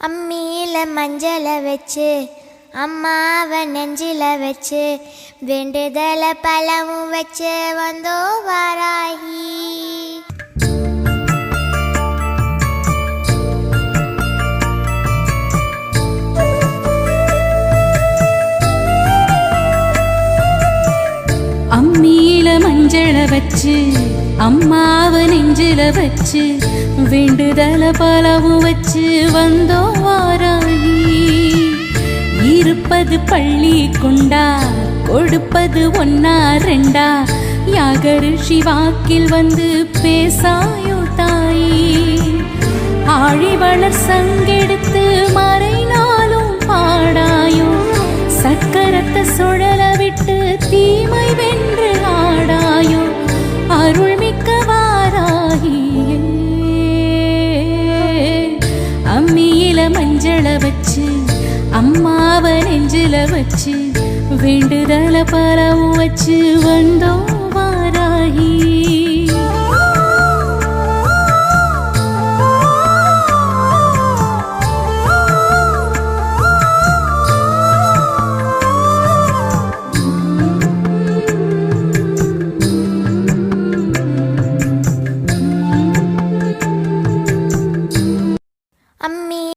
அம்மியில மஞ்சள வச்சு அம்மாவ நெஞ்சில வச்சு வேண்டுதல பழமும் வச்சு வந்தோ வாராகி. அம்மியில மஞ்சள வச்சு அம்மாவ நெஞ்சில வச்சு வேண்டுதல பலவும் வச்சு வந்தோ வாராகி. இருப்பது பள்ளி கொண்டா கொடுப்பது ஒன்னா ரெண்டா யாகரிஷி வாக்கில் வந்து பேசாயோ தாயி. ஆழிவளர் சங்கெடுத்து மறைநாளும் பாடாயோ சக்கரத்தை சுழல விட்டு தீமை வென்று ஆடாயோ அருள்மிக்க வாராகியே. அம்மியில மஞ்சள வச்சு அம்மாவ நெஞ்சில வச்சு வேண்டுதல பலவும் வச்சு வந்தோ